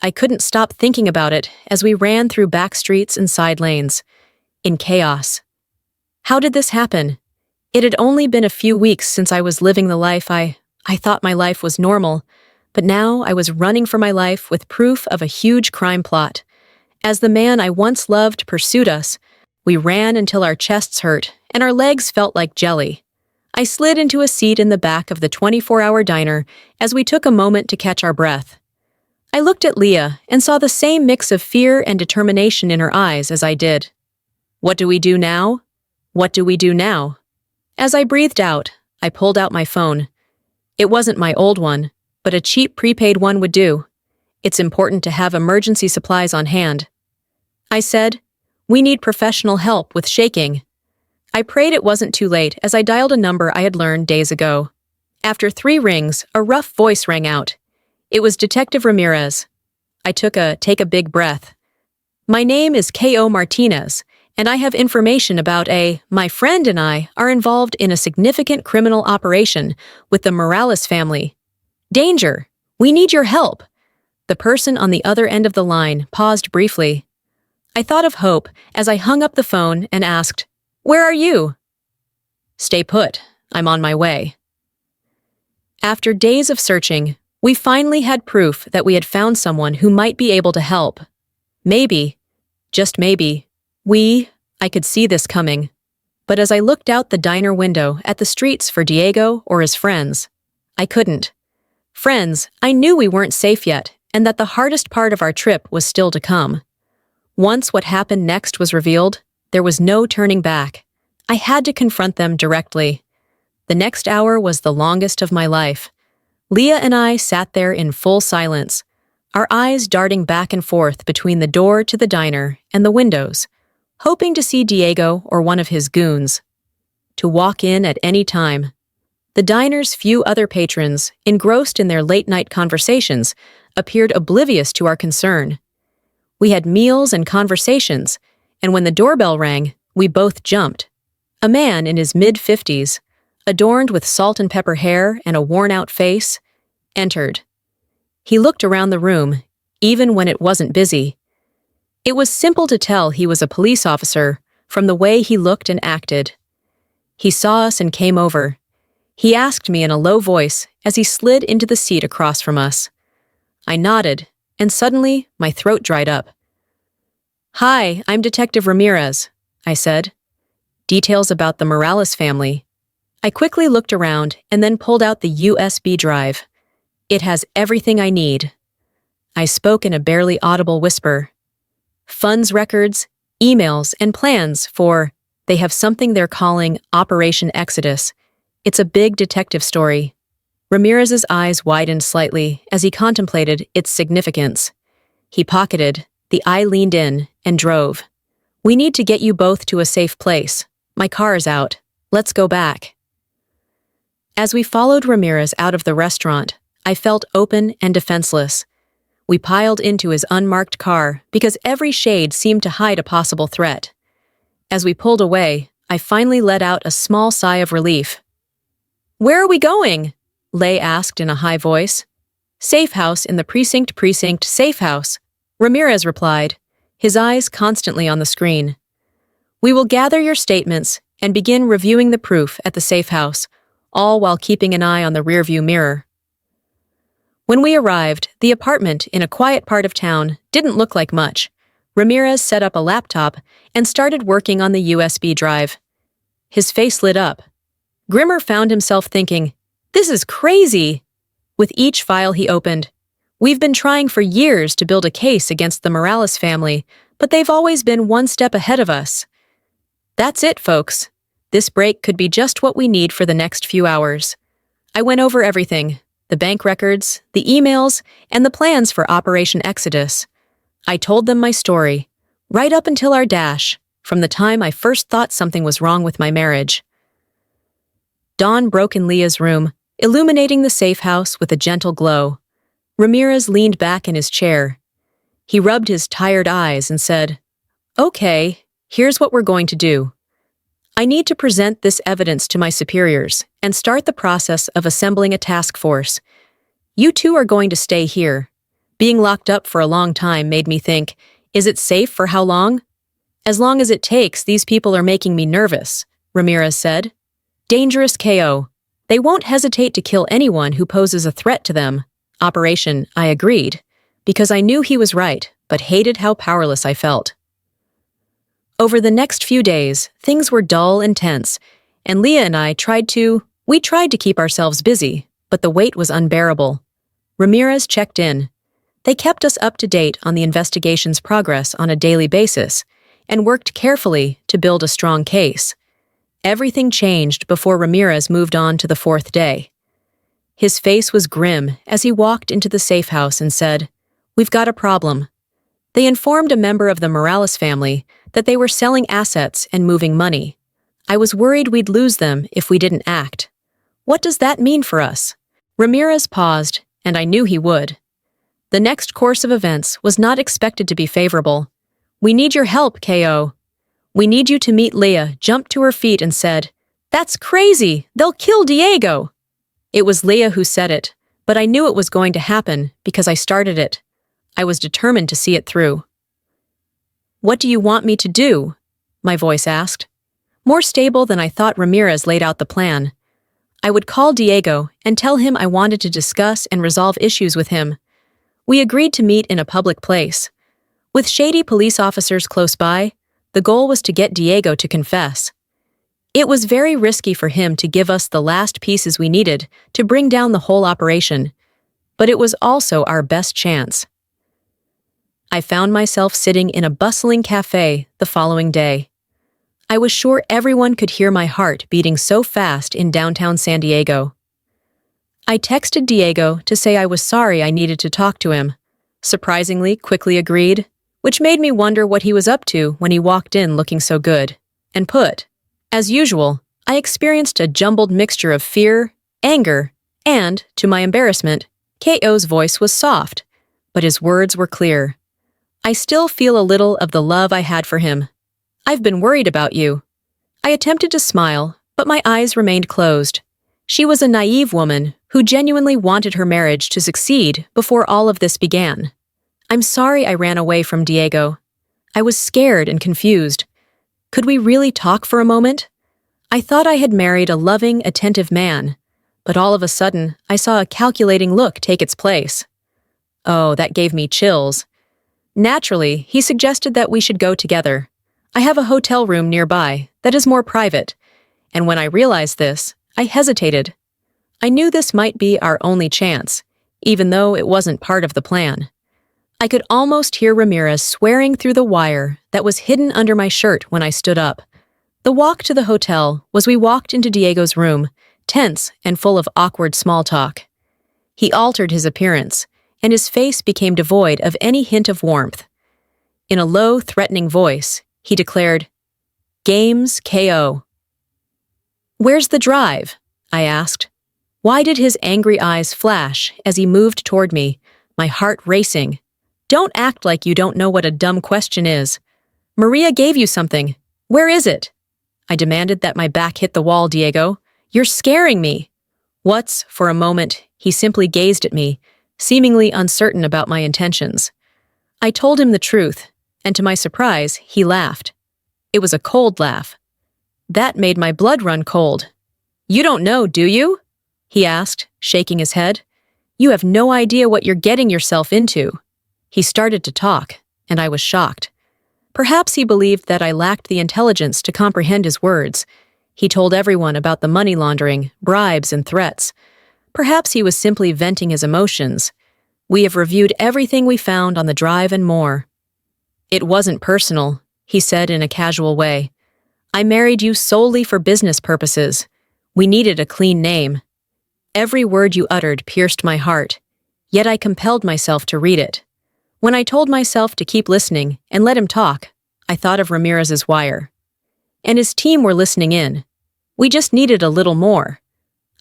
I couldn't stop thinking about it as we ran through back streets and side lanes, in chaos. How did this happen? It had only been a few weeks since I was living the life I thought my life was normal, but now I was running for my life with proof of a huge crime plot. As the man I once loved pursued us, we ran until our chests hurt and our legs felt like jelly. I slid into a seat in the back of the 24-hour diner as we took a moment to catch our breath. I looked at Leah and saw the same mix of fear and determination in her eyes as I did. "What do we do now? What do we do now?" As I breathed out, I pulled out my phone. It wasn't my old one, but a cheap prepaid one would do. It's important to have emergency supplies on hand. I said, "We need professional help with shaking." I prayed it wasn't too late as I dialed a number I had learned days ago. After 3 rings, a rough voice rang out. It was Detective Ramirez. I took a big breath. "My name is K.O. Martinez, and I have information about my friend and I are involved in a significant criminal operation with the Morales family. Danger! We need your help." The person on the other end of the line paused briefly. I thought of hope as I hung up the phone and asked, "Where are you?" "Stay put. I'm on my way." After days of searching, we finally had proof that we had found someone who might be able to help. Maybe, just maybe, I could see this coming. But as I looked out the diner window at the streets for Diego or his friends, I couldn't. Friends, I knew we weren't safe yet, and that the hardest part of our trip was still to come. Once what happened next was revealed, there was no turning back. I had to confront them directly. The next hour was the longest of my life. Leah and I sat there in full silence, our eyes darting back and forth between the door to the diner and the windows, hoping to see Diego or one of his goons. to walk in at any time. The diner's few other patrons, engrossed in their late-night conversations, appeared oblivious to our concern. We had meals and conversations, and when the doorbell rang, we both jumped. A man in his mid-50s, adorned with salt and pepper hair and a worn-out face, entered. He looked around the room, even when it wasn't busy. It was simple to tell he was a police officer from the way he looked and acted. He saw us and came over. He asked me in a low voice as he slid into the seat across from us. I nodded, and suddenly my throat dried up. "Hi, I'm Detective Ramirez," I said. "Details about the Morales family." I quickly looked around and then pulled out the USB drive. "It has everything I need." I spoke in a barely audible whisper. "Funds records, emails, and plans for, they have something they're calling Operation Exodus. It's a big detective story." Ramirez's eyes widened slightly as he contemplated its significance. He pocketed, the eye leaned in, and drove. "We need to get you both to a safe place. My car is out. Let's go back." As we followed Ramirez out of the restaurant, I felt open and defenseless. We piled into his unmarked car because every shade seemed to hide a possible threat. As we pulled away, I finally let out a small sigh of relief. "Where are we going?" Lay asked in a high voice. "Safe house in the precinct, safe house," Ramirez replied, his eyes constantly on the screen. "We will gather your statements and begin reviewing the proof at the safe house, all while keeping an eye on the rearview mirror." When we arrived, the apartment in a quiet part of town didn't look like much. Ramirez set up a laptop and started working on the USB drive. His face lit up. Grimmer found himself thinking, "This is crazy!" With each file he opened, "We've been trying for years to build a case against the Morales family, but they've always been one step ahead of us." That's it, folks. This break could be just what we need for the next few hours. I went over everything, the bank records, the emails, and the plans for Operation Exodus. I told them my story, right up until our dash, from the time I first thought something was wrong with my marriage. Dawn broke in Leah's room, illuminating the safe house with a gentle glow. Ramirez leaned back in his chair. He rubbed his tired eyes and said, "Okay, here's what we're going to do. I need to present this evidence to my superiors and start the process of assembling a task force. You two are going to stay here. Being locked up for a long time made me think, is it safe for how long? As long as it takes, these people are making me nervous," Ramirez said. "Dangerous KO. They won't hesitate to kill anyone who poses a threat to them." Operation, I agreed, because I knew he was right, but hated how powerless I felt. Over the next few days, things were dull and tense, and Leah and I tried to keep ourselves busy, but the weight was unbearable. Ramirez checked in. They kept us up to date on the investigation's progress on a daily basis, and worked carefully to build a strong case. Everything changed before Ramirez moved on to the fourth day. His face was grim as he walked into the safe house and said, "We've got a problem." They informed a member of the Morales family that they were selling assets and moving money. I was worried we'd lose them if we didn't act. What does that mean for us? Ramirez paused, and I knew he would. The next course of events was not expected to be favorable. "We need your help, KO. We need you to meet Leah," jumped to her feet and said, "That's crazy! They'll kill Diego!" It was Leah who said it, but I knew it was going to happen because I started it. I was determined to see it through. "What do you want me to do?" my voice asked. More stable than I thought, Ramirez laid out the plan. I would call Diego and tell him I wanted to discuss and resolve issues with him. We agreed to meet in a public place. With shady police officers close by, the goal was to get Diego to confess. It was very risky for him to give us the last pieces we needed to bring down the whole operation, but it was also our best chance. I found myself sitting in a bustling cafe the following day. I was sure everyone could hear my heart beating so fast in downtown San Diego. I texted Diego to say I was sorry I needed to talk to him. Surprisingly, quickly agreed, which made me wonder what he was up to when he walked in looking so good. And put, as usual, I experienced a jumbled mixture of fear, anger, and, to my embarrassment, K.O.'s voice was soft, but his words were clear. I still feel a little of the love I had for him. I've been worried about you. I attempted to smile, but my eyes remained closed. She was a naive woman who genuinely wanted her marriage to succeed before all of this began. I'm sorry I ran away from Diego. I was scared and confused. Could we really talk for a moment? I thought I had married a loving, attentive man, but all of a sudden, I saw a calculating look take its place. Oh, that gave me chills. Naturally, he suggested that we should go together. I have a hotel room nearby that is more private, and when I realized this, I hesitated. I knew this might be our only chance, even though it wasn't part of the plan. I could almost hear Ramirez swearing through the wire that was hidden under my shirt when I stood up. The walk to the hotel was we walked into Diego's room, tense and full of awkward small talk. He altered his appearance, and his face became devoid of any hint of warmth. In a low, threatening voice, he declared, "Games KO." "Where's the drive?" I asked. Why did his angry eyes flash as he moved toward me, my heart racing? Don't act like you don't know what a dumb question is. Maria gave you something. Where is it? I demanded that my back hit the wall, Diego. You're scaring me. For a moment, he simply gazed at me, seemingly uncertain about my intentions. I told him the truth, and to my surprise, he laughed. It was a cold laugh. That made my blood run cold. You don't know, do you? He asked, shaking his head. You have no idea what you're getting yourself into. He started to talk, and I was shocked. Perhaps he believed that I lacked the intelligence to comprehend his words. He told everyone about the money laundering, bribes, and threats. Perhaps he was simply venting his emotions. We have reviewed everything we found on the drive and more. It wasn't personal, he said in a casual way. I married you solely for business purposes. We needed a clean name. Every word you uttered pierced my heart, yet I compelled myself to read it. When I told myself to keep listening and let him talk, I thought of Ramirez's wire. And his team were listening in. We just needed a little more.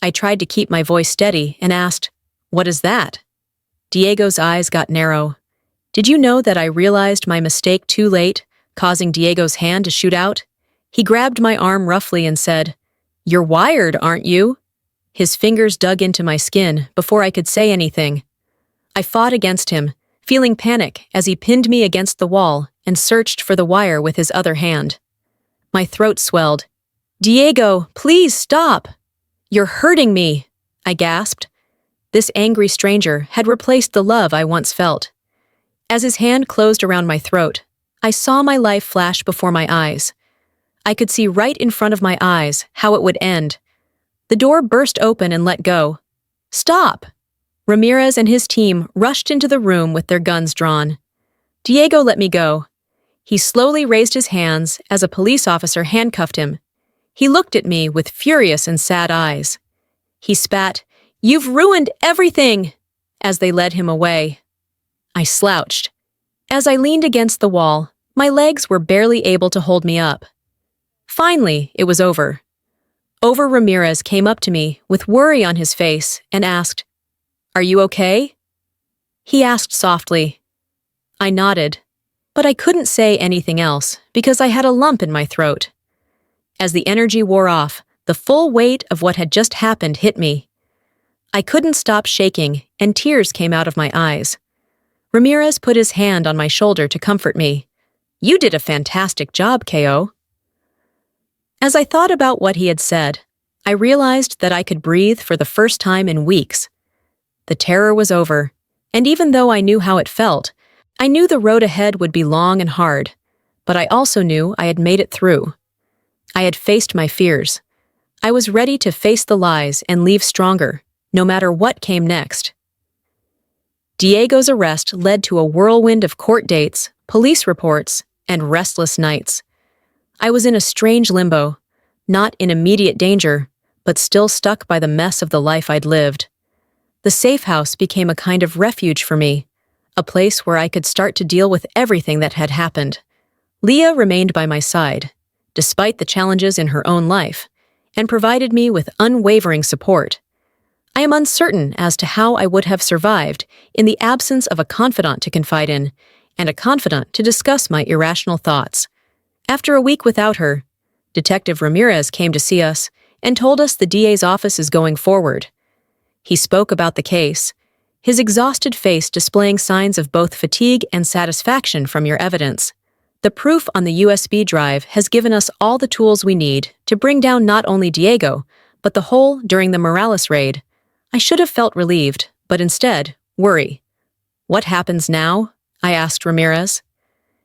I tried to keep my voice steady and asked, What is that? Diego's eyes got narrow. Did you know that I realized my mistake too late, causing Diego's hand to shoot out? He grabbed my arm roughly and said, You're wired, aren't you? His fingers dug into my skin before I could say anything. I fought against him, feeling panic as he pinned me against the wall and searched for the wire with his other hand. My throat swelled. Diego, please stop! You're hurting me, I gasped. This angry stranger had replaced the love I once felt. As his hand closed around my throat, I saw my life flash before my eyes. I could see right in front of my eyes how it would end. The door burst open and let go. Stop! Ramirez and his team rushed into the room with their guns drawn. Diego let me go. He slowly raised his hands as a police officer handcuffed him. He looked at me with furious and sad eyes. He spat, You've ruined everything! As they led him away. I slouched. As I leaned against the wall, my legs were barely able to hold me up. Finally, it was over. Ramirez came up to me with worry on his face and asked, Are you okay? He asked softly. I nodded, but I couldn't say anything else because I had a lump in my throat. As the energy wore off, the full weight of what had just happened hit me. I couldn't stop shaking, and tears came out of my eyes. Ramirez put his hand on my shoulder to comfort me. You did a fantastic job, K.O. As I thought about what he had said, I realized that I could breathe for the first time in weeks. The terror was over, and even though I knew how it felt, I knew the road ahead would be long and hard, but I also knew I had made it through. I had faced my fears. I was ready to face the lies and leave stronger, no matter what came next. Diego's arrest led to a whirlwind of court dates, police reports, and restless nights. I was in a strange limbo, not in immediate danger, but still stuck by the mess of the life I'd lived. The safe house became a kind of refuge for me, a place where I could start to deal with everything that had happened. Leah remained by my side, despite the challenges in her own life, and provided me with unwavering support. I am uncertain as to how I would have survived in the absence of a confidant to confide in and a confidant to discuss my irrational thoughts. After a week without her, Detective Ramirez came to see us and told us the DA's office is going forward. He spoke about the case, his exhausted face displaying signs of both fatigue and satisfaction from your evidence. The proof on the USB drive has given us all the tools we need to bring down not only Diego, but the whole during the Morales raid. I should have felt relieved, but instead, worry. What happens now? I asked Ramirez.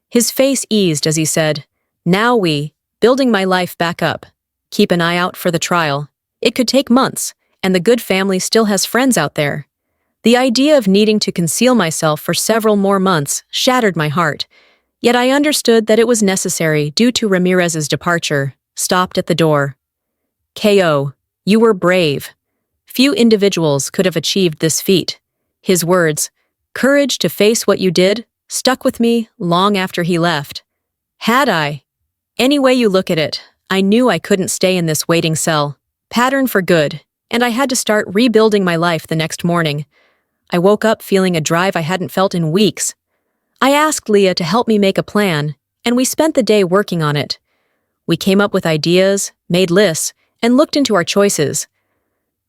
His face eased as he said, "Now building my life back up. Keep an eye out for the trial. It could take months, and the good family still has friends out there." The idea of needing to conceal myself for several more months shattered my heart, yet I understood that it was necessary due to Ramirez's departure, stopped at the door. "K.O., you were brave. Few individuals could have achieved this feat." His words, "Courage to face what you did," stuck with me long after he left. Had I? Any way you look at it, I knew I couldn't stay in this waiting cell, pattern for good, and I had to start rebuilding my life the next morning. I woke up feeling a drive I hadn't felt in weeks. I asked Leah to help me make a plan, and we spent the day working on it. We came up with ideas, made lists, and looked into our choices.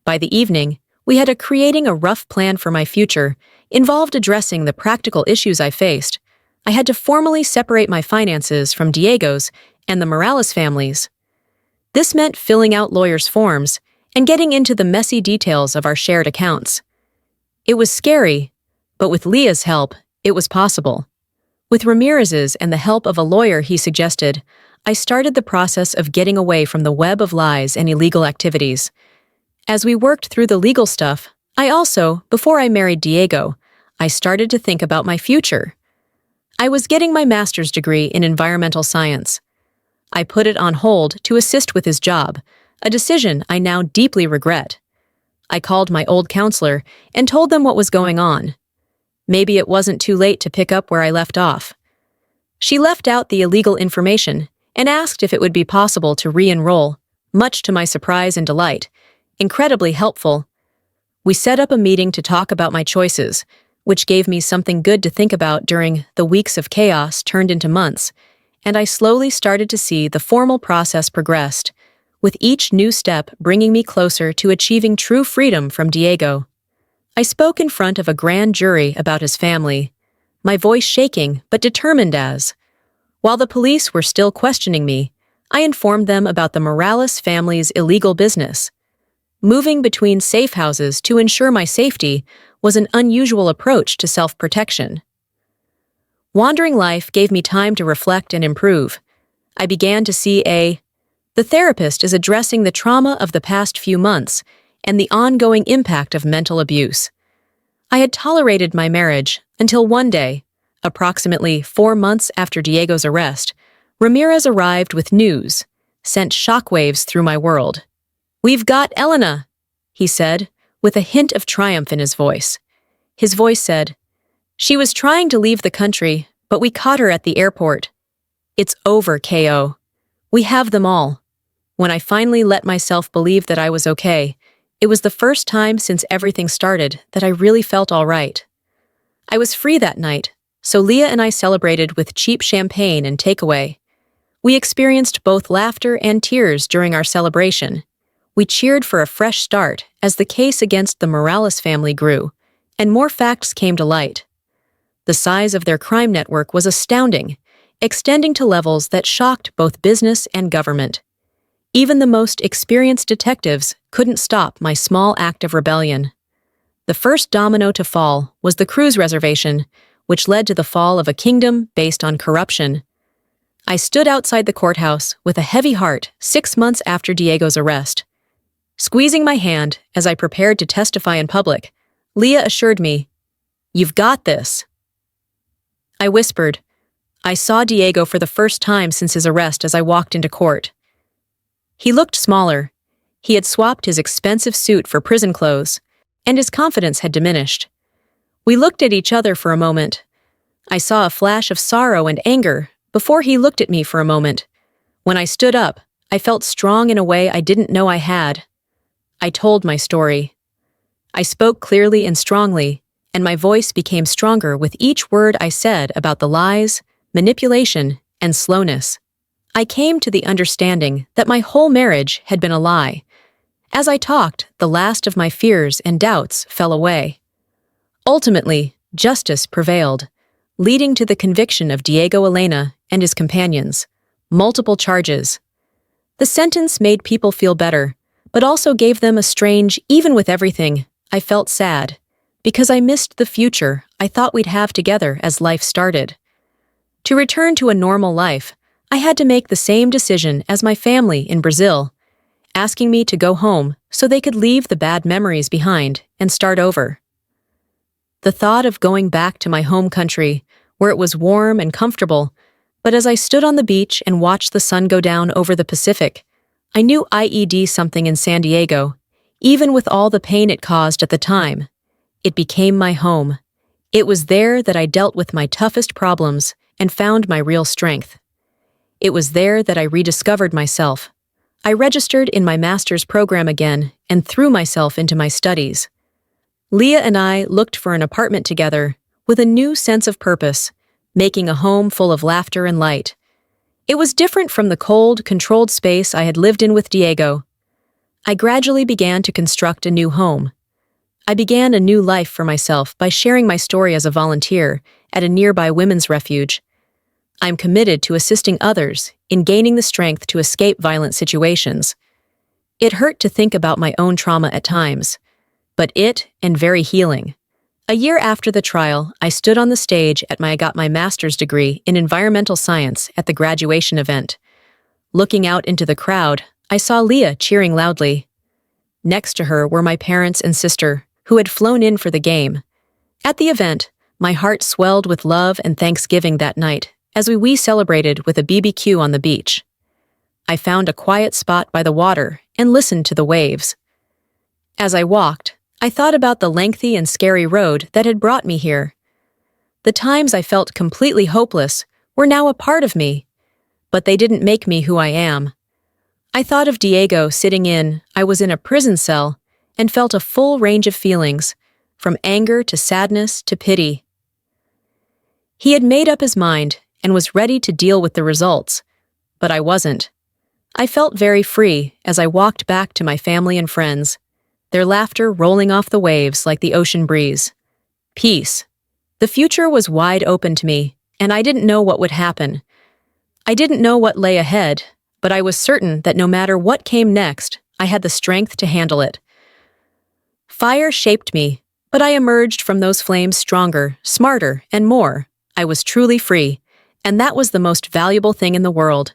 By the evening, we had creating a rough plan for my future, involved addressing the practical issues I faced. I had to formally separate my finances from Diego's and the Morales family's. This meant filling out lawyers' forms and getting into the messy details of our shared accounts. It was scary, but with Leah's help, it was possible. With Ramirez's and the help of a lawyer he suggested, I started the process of getting away from the web of lies and illegal activities. As we worked through the legal stuff, I also, before I married Diego, I started to think about my future. I was getting my master's degree in environmental science. I put it on hold to assist with his job, a decision I now deeply regret. I called my old counselor and told them what was going on. Maybe it wasn't too late to pick up where I left off. She left out the illegal information and asked if it would be possible to re-enroll, much to my surprise and delight. Incredibly helpful. We set up a meeting to talk about my choices, which gave me something good to think about during the weeks of chaos turned into months, and I slowly started to see the formal process progressed, with each new step bringing me closer to achieving true freedom from Diego. I spoke in front of a grand jury about his family, my voice shaking but determined as. While the police were still questioning me, I informed them about the Morales family's illegal business. Moving between safe houses to ensure my safety was an unusual approach to self-protection. Wandering life gave me time to reflect and improve. I began to see the therapist is addressing the trauma of the past few months and the ongoing impact of mental abuse. I had tolerated my marriage until one day, approximately 4 months after Diego's arrest, Ramirez arrived with news, sent shockwaves through my world. "We've got Elena," he said, with a hint of triumph in his voice. His voice said, "She was trying to leave the country, but we caught her at the airport. It's over, K.O. We have them all." When I finally let myself believe that I was okay, it was the first time since everything started that I really felt all right. I was free that night, so Leah and I celebrated with cheap champagne and takeaway. We experienced both laughter and tears during our celebration. We cheered for a fresh start as the case against the Morales family grew, and more facts came to light. The size of their crime network was astounding, extending to levels that shocked both business and government. Even the most experienced detectives couldn't stop my small act of rebellion. The first domino to fall was the Cruz reservation, which led to the fall of a kingdom based on corruption. I stood outside the courthouse with a heavy heart 6 months after Diego's arrest. Squeezing my hand as I prepared to testify in public, Leah assured me, "You've got this." I whispered. I saw Diego for the first time since his arrest as I walked into court. He looked smaller. He had swapped his expensive suit for prison clothes, and his confidence had diminished. We looked at each other for a moment. I saw a flash of sorrow and anger before he looked at me for a moment. When I stood up, I felt strong in a way I didn't know I had. I told my story. I spoke clearly and strongly, and my voice became stronger with each word I said about the lies, manipulation, and slowness. I came to the understanding that my whole marriage had been a lie. As I talked, the last of my fears and doubts fell away. Ultimately, justice prevailed, leading to the conviction of Diego Elena and his companions. Multiple charges. The sentence made people feel better, but also gave them a strange, even with everything, I felt sad, because I missed the future I thought we'd have together as life started. To return to a normal life, I had to make the same decision as my family in Brazil, asking me to go home so they could leave the bad memories behind and start over. The thought of going back to my home country, where it was warm and comfortable, but as I stood on the beach and watched the sun go down over the Pacific, I knew I'd something in San Diego, even with all the pain it caused at the time. It became my home. It was there that I dealt with my toughest problems and found my real strength. It was there that I rediscovered myself. I registered in my master's program again and threw myself into my studies. Leah and I looked for an apartment together with a new sense of purpose, making a home full of laughter and light. It was different from the cold, controlled space I had lived in with Diego. I gradually began to construct a new home. I began a new life for myself by sharing my story as a volunteer at a nearby women's refuge. I'm committed to assisting others in gaining the strength to escape violent situations. It hurt to think about my own trauma at times, but and very healing. A year after the trial, I stood on the stage I got my master's degree in environmental science at the graduation event. Looking out into the crowd, I saw Leah cheering loudly. Next to her were my parents and sister, who had flown in for the game. At the event, my heart swelled with love and thanksgiving that night, as we celebrated with a BBQ on the beach. I found a quiet spot by the water and listened to the waves. As I walked, I thought about the lengthy and scary road that had brought me here. The times I felt completely hopeless were now a part of me, but they didn't make me who I am. I thought of Diego I was in a prison cell, and felt a full range of feelings, from anger to sadness to pity. He had made up his mind and was ready to deal with the results, but I wasn't. I felt very free as I walked back to my family and friends, their laughter rolling off the waves like the ocean breeze. Peace. The future was wide open to me, and I didn't know what would happen. I didn't know what lay ahead, but I was certain that no matter what came next, I had the strength to handle it. Fire shaped me, but I emerged from those flames stronger, smarter, and more. I was truly free, and that was the most valuable thing in the world.